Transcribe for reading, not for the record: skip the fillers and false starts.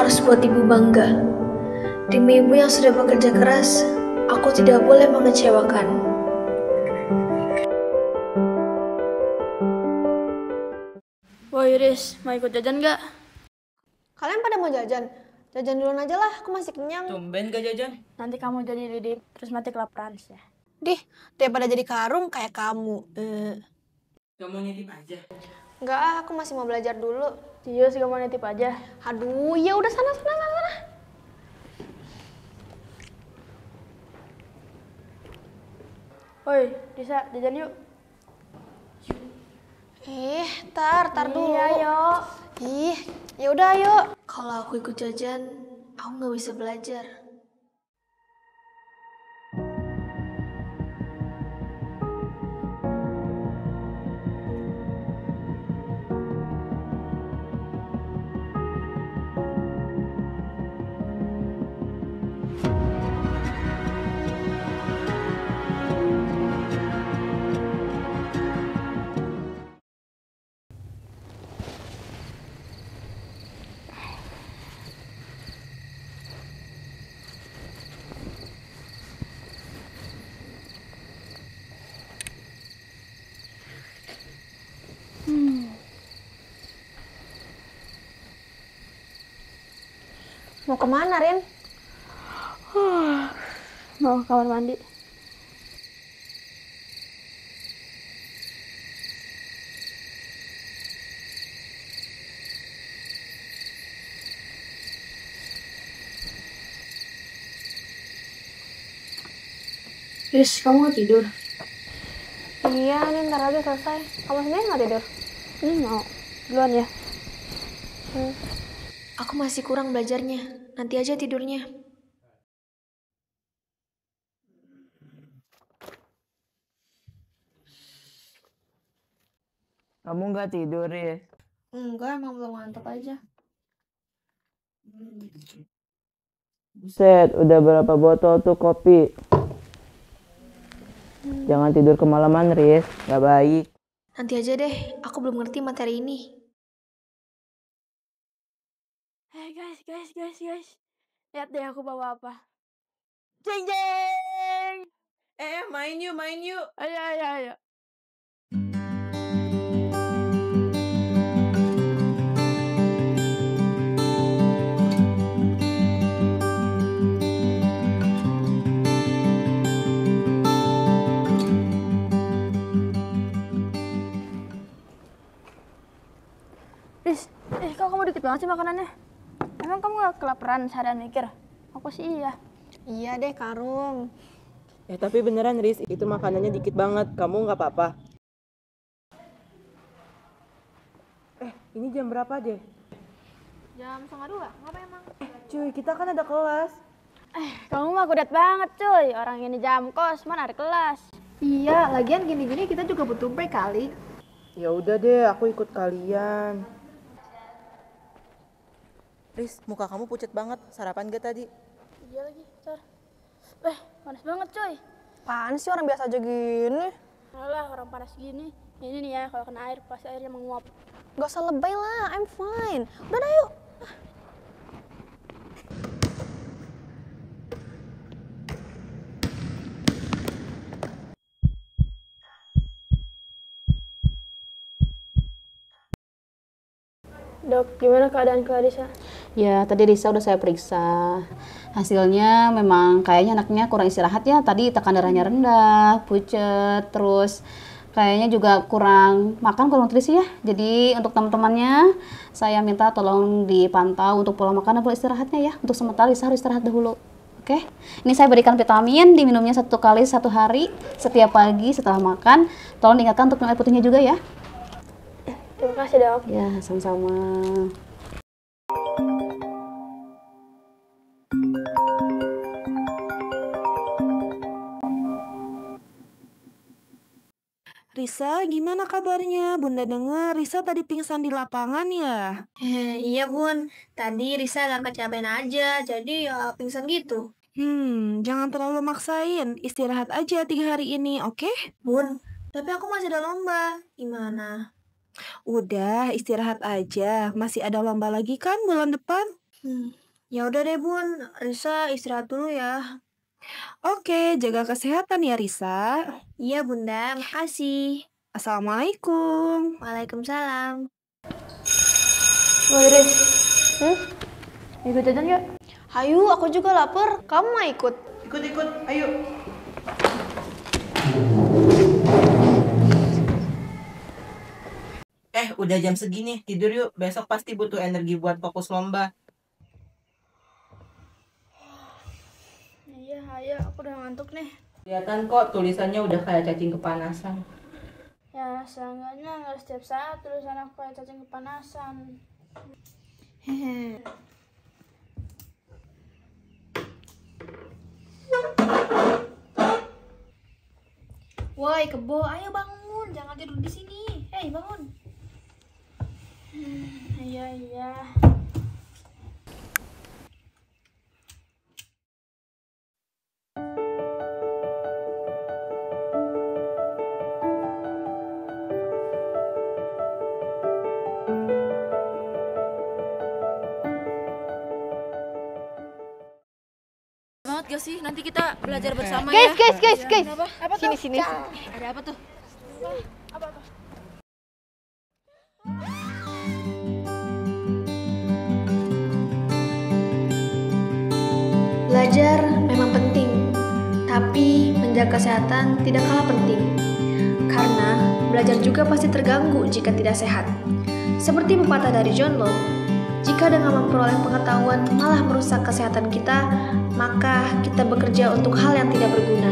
harus buat ibu bangga. Demi ibu yang sudah bekerja keras, aku tidak boleh mengecewakan. Woi Riz, mau ikut jajan gak? Kalian pada mau jajan? Jajan duluan aja lah, aku masih kenyang. Tumben gak jajan? Nanti kamu jadi lidik, terus mati kelaparan ya. Dih, daripada jadi karung kayak kamu. Gak mau nitip aja? Enggak, aku masih mau belajar dulu. Cius gak mau nitip aja. Aduh, ya udah sana. Woi, Risa, jajan yuk. Tar dulu. Iya, yuk. Ya udah ayo. Kalau aku ikut jajan, aku nggak bisa belajar. Mau kemana, Rin? Mau ke kamar mandi. Riz, kamu nggak tidur? Iya, ini ntar lagi selesai. Kamu sendiri nggak tidur? Mau. Duluan ya. Aku masih kurang belajarnya. Nanti aja tidurnya. Kamu gak tidur ya? Enggak, emang belum ngantuk aja. Buset, udah berapa botol tuh kopi? Jangan tidur kemalaman, Riz. Gak baik. Nanti aja deh, aku belum ngerti materi ini. Hey guys. Lihat deh aku bawa apa. Jeng jeng. Main yuk. Ayo. Riz, kok kamu dikit banget sih makanannya? Emang kamu gak kelaparan seharian mikir? Aku sih iya. Iya deh, Karung. Tapi beneran, Riz, itu makanannya dikit banget. Kamu gak apa-apa? Ini jam berapa deh? Jam 1:30, ngapa emang? Cuy, kita kan ada kelas. Kamu mah kudet banget cuy. Orang ini jam kos, mana ada kelas. Iya, lagian gini-gini kita juga butuh break kali. Ya udah deh, aku ikut kalian. Riz, muka kamu pucat banget. Sarapan gak tadi? Iya lagi, ntar. Panas banget cuy. Apaan sih orang biasa aja gini? Alah, orang panas gini. Ini nih ya, kalau kena air, pasti airnya menguap. Gak usah lebay lah, I'm fine. Udah dah yuk. Dok, gimana keadaan Clarissa? Ya, tadi Risa udah saya periksa. Hasilnya memang kayaknya anaknya kurang istirahat ya. Tadi tekanan darahnya rendah, pucet, terus kayaknya juga kurang nutrisi ya. Jadi untuk teman-temannya, saya minta tolong dipantau untuk pola makan dan pola istirahatnya ya. Untuk sementara Risa harus istirahat dahulu. Oke, ini saya berikan vitamin, diminumnya 1 kali 1 hari, setiap pagi setelah makan. Tolong diingatkan untuk minum air putihnya juga ya. Terima kasih dok. Ya, sama-sama. Risa, gimana kabarnya? Bunda dengar Risa tadi pingsan di lapangan ya? Iya bun, tadi Risa agak kecapean aja, jadi ya pingsan gitu. Jangan terlalu maksain. Istirahat aja 3 hari ini, oke? Bun, tapi aku masih ada lomba. Gimana? Udah, istirahat aja. Masih ada lomba lagi kan bulan depan? Ya udah deh Bun, Risa istirahat dulu ya. Oke, jaga kesehatan ya Risa. Iya Bunda, makasih. Assalamualaikum. Waalaikumsalam. Woi Riz, ikut jajan yuk. Hayu, aku juga lapar. Kamu mau ikut? Ikut, ayo. Udah jam segini, tidur yuk. Besok pasti butuh energi buat fokus lomba. Iya, ayo, aku udah ngantuk nih. Kelihatan kok tulisannya udah kayak cacing kepanasan. Ya, seenggaknya nggak setiap saat tulisan aku kayak cacing kepanasan. Woi Kebo, ayo bangun, jangan tidur di sini. Hei bangun. Iya. Banget gak sih? Nanti kita belajar bersama Guys. Apa Sini. Ada apa tuh? Belajar memang penting, tapi menjaga kesehatan tidak kalah penting. Karena belajar juga pasti terganggu jika tidak sehat. Seperti pepatah dari John Locke, jika dengan memperoleh pengetahuan malah merusak kesehatan kita, maka kita bekerja untuk hal yang tidak berguna.